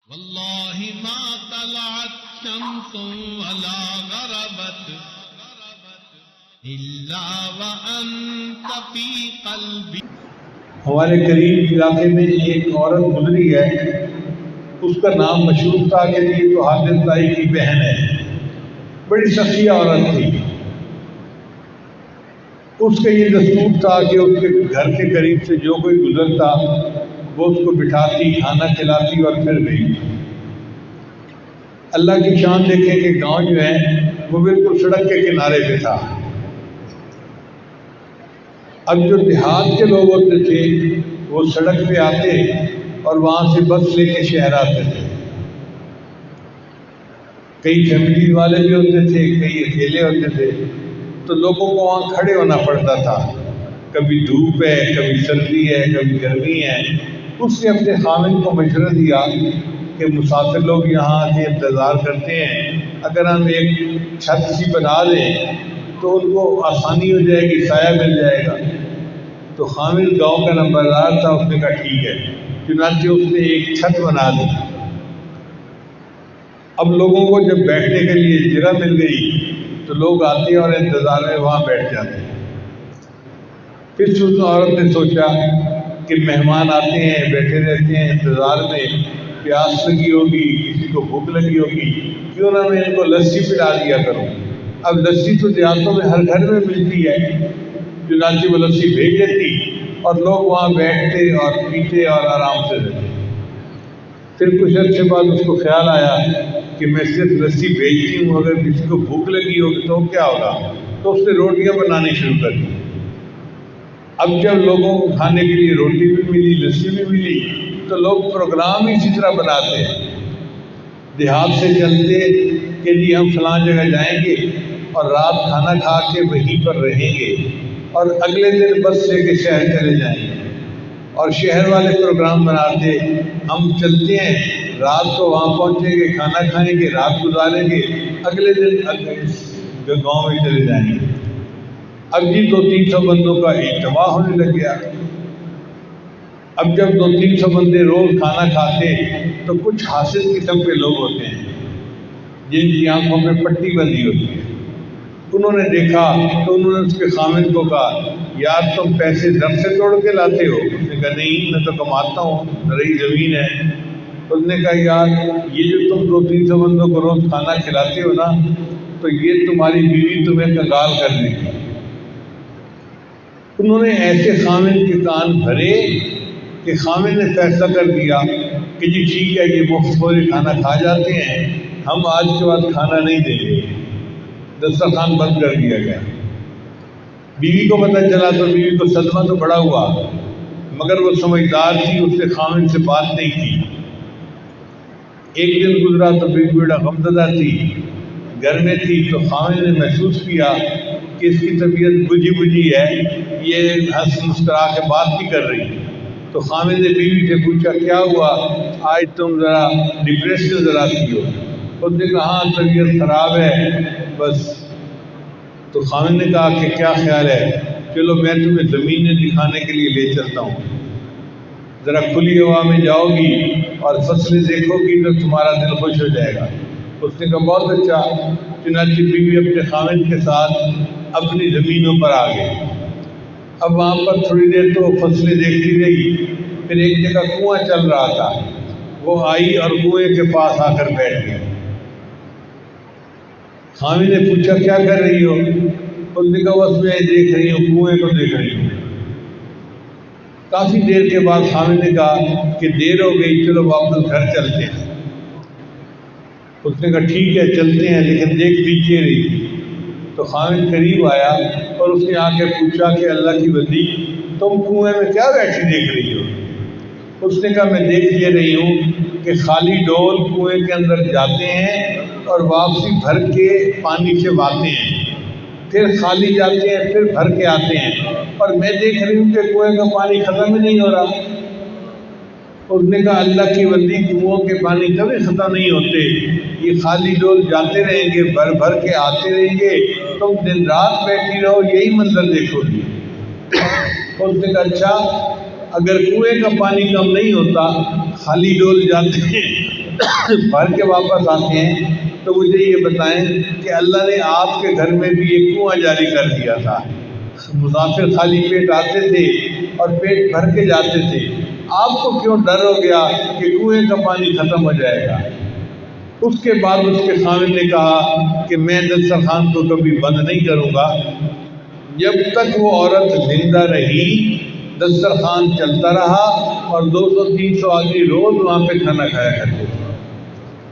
واللہ ما طلعت شمس ولا غربت الا وانت فی قلبی. ہمارے قریب علاقے میں ایک عورت گزری ہے، اس کا نام مشہور تھا کہ یہ تو حافظ تائی کی بہن ہے، بڑی سخی عورت تھی. اس کا یہ دستور تھا کہ اس کے گھر کے قریب سے جو کوئی گزرتا وہ اس کو بٹھاتی، کھانا کھلاتی اور پھر گئی. اللہ کی شان دیکھیں کہ گاؤں جو ہے وہ بالکل سڑک کے کنارے پہ تھا. اب جو دیہات کے لوگ ہوتے تھے وہ سڑک پہ آتے اور وہاں سے بس لے کے شہر آتے تھے. کئی فیملی والے بھی ہوتے تھے، کئی اکیلے ہوتے تھے، تو لوگوں کو وہاں کھڑے ہونا پڑتا تھا. کبھی دھوپ ہے، کبھی سردی ہے، کبھی گرمی ہے. اس نے اپنے خاوند کو مشورہ دیا کہ مسافر لوگ یہاں کے انتظار کرتے ہیں، اگر ہم ایک چھت سی بنا دیں تو ان کو آسانی ہو جائے گی، سایہ مل جائے گا. تو خاوند گاؤں کا نمبردار تھا، اس نے کہا ٹھیک ہے. چنانچہ اس نے ایک چھت بنا دی. اب لوگوں کو جب بیٹھنے کے لیے جگہ مل گئی تو لوگ آتے اور انتظار میں وہاں بیٹھ جاتے. پھر اس عورت نے سوچا کہ مہمان آتے ہیں، بیٹھے رہتے ہیں انتظار میں، پیاس لگی ہوگی، کسی کو بھوک لگی ہوگی، کیوں نہ میں ان کو لسی پلا دیا کروں. اب لسی تو دیہاتوں میں ہر گھر میں ملتی ہے. چنانچہ وہ لسی بھیج دیتی اور لوگ وہاں بیٹھتے اور پیتے اور آرام سے رہتے. پھر کچھ عرصے بعد اس کو خیال آیا کہ میں صرف لسی بھیجتی ہوں، اگر کسی کو بھوک لگی ہوگی تو کیا ہوگا. تو اس نے روٹیاں بنانی شروع کر دی. اب جب لوگوں کو کھانے کے لیے روٹی بھی ملی، لسی بھی ملی، تو لوگ پروگرام ہی اسی طرح بناتے ہیں. دیہات سے چلتے کہ جی ہم فلاں جگہ جائیں گے اور رات کھانا کھا کے وہیں پر رہیں گے اور اگلے دن بس لے کے شہر چلے جائیں گے. اور شہر والے پروگرام بناتے، ہم چلتے ہیں، رات کو وہاں پہنچیں گے، کھانا کھائیں گے، رات گزاریں گے، اگلے دن گاؤں میں چلے جائیں گے. اب جی 200-300 بندوں کا اجتماع ہونے لگ گیا. اب جب 200-300 بندے روز کھانا کھاتے تو کچھ حاصل قسم کے لوگ ہوتے ہیں جن کی آنکھوں میں پٹی بندھی ہوتی ہے. انہوں نے دیکھا تو انہوں نے اس کے خاوند کو کہا یار تم پیسے در سے توڑ کے لاتے ہو. اس نے کہا نہیں، میں تو کماتا ہوں، زرعی زمین ہے. اس نے کہا یار یہ جو تم 200-300 بندوں کو روز کھانا کھلاتے ہو نا، تو یہ تمہاری بیوی تمہیں کنگال کر دے گی. انہوں نے ایسے خاوند کے کان بھرے کہ خاوند نے فیصلہ کر دیا کہ جی ٹھیک ہے، یہ مفت خوری کھانا کھا جاتے ہیں، ہم آج کے بعد کھانا نہیں دیں گے. دسترخوان بند کر دیا گیا. بیوی کو پتہ چلا تو بیوی کو صدمہ تو بڑا ہوا، مگر وہ سمجھدار تھی، اس نے خاوند سے بات نہیں کی. ایک دن گزرا تو بیوی بڑا غمزدہ تھی، گھر میں تھی. تو خاوند نے محسوس کیا کہ اس کی طبیعت بجھی بجھی ہے، یہ ہنس مسکرا کے بات نہیں کر رہی. تو خاوند نے بیوی سے پوچھا کیا ہوا، آج تم ذرا ڈپریس نظر آتی ہو. اس نے کہا ہاں طبیعت خراب ہے بس. تو خاوند نے کہا کہ کیا خیال ہے، چلو میں تمہیں زمینیں دکھانے کے لیے لے چلتا ہوں، ذرا کھلی ہوا میں جاؤ گی اور فصلیں دیکھو گی تو تمہارا دل خوش ہو جائے گا. اس نے کہا بہت اچھا. چنانچہ بیوی اپنے خاوند کے ساتھ اپنی زمینوں پر آ گئی. اب وہاں پر تھوڑی دیر تو فصلیں دیکھتی رہی. پھر ایک جگہ کنواں چل رہا تھا، وہ آئی اور کنویں کے پاس آ کر بیٹھ گئی. خاوند نے پوچھا کیا کر رہی ہو. اس نے کہا بس میں دیکھ رہی ہوں، کنویں کو دیکھ رہی ہوں. کافی دیر کے بعد خاوند نے کہا کہ دیر ہو گئی، چلو واپس گھر چلتے ہیں. اس نے کہا ٹھیک ہے چلتے ہیں، لیکن دیکھ لیجیے رہی. تو خاوند قریب آیا اور اس نے آ کے پوچھا کہ اللہ کی بندی تم کنویں میں کیا بیٹھی دیکھ رہی ہو. اس نے کہا میں دیکھ یہ رہی ہوں کہ خالی ڈول کنویں کے اندر جاتے ہیں اور واپسی بھر کے پانی سے بھاتے ہیں، پھر خالی جاتے ہیں، پھر بھر کے آتے ہیں، اور میں دیکھ رہی ہوں کہ کنویں کا پانی ختم ہی نہیں ہو رہا. اس نے کہا اللہ کی بندی کنووں کے پانی کبھی ختم نہیں ہوتے، یہ خالی ڈول جاتے رہیں گے، بھر بھر کے آتے رہیں گے، تم دن رات بیٹھی رہو یہی منظر دیکھو گی. اس نے کہا اچھا اگر کنویں کا پانی کم نہیں ہوتا، خالی ڈول جاتے ہیں بھر کے واپس آتے ہیں تو مجھے یہ بتائیں کہ اللہ نے آپ کے گھر میں بھی ایک کنواں جاری کر دیا تھا، مسافر خالی پیٹ آتے تھے اور پیٹ بھر کے جاتے تھے، آپ کو کیوں ڈر ہو گیا کہ کنویں کا پانی ختم ہو جائے گا؟ اس کے بعد اس کے خاوند نے کہا کہ میں دسترخوان کو کبھی بند نہیں کروں گا۔ جب تک وہ عورت زندہ رہی دسترخوان چلتا رہا اور 200-300 آدمی روز وہاں پہ کھانا کھایا کرتے تھے۔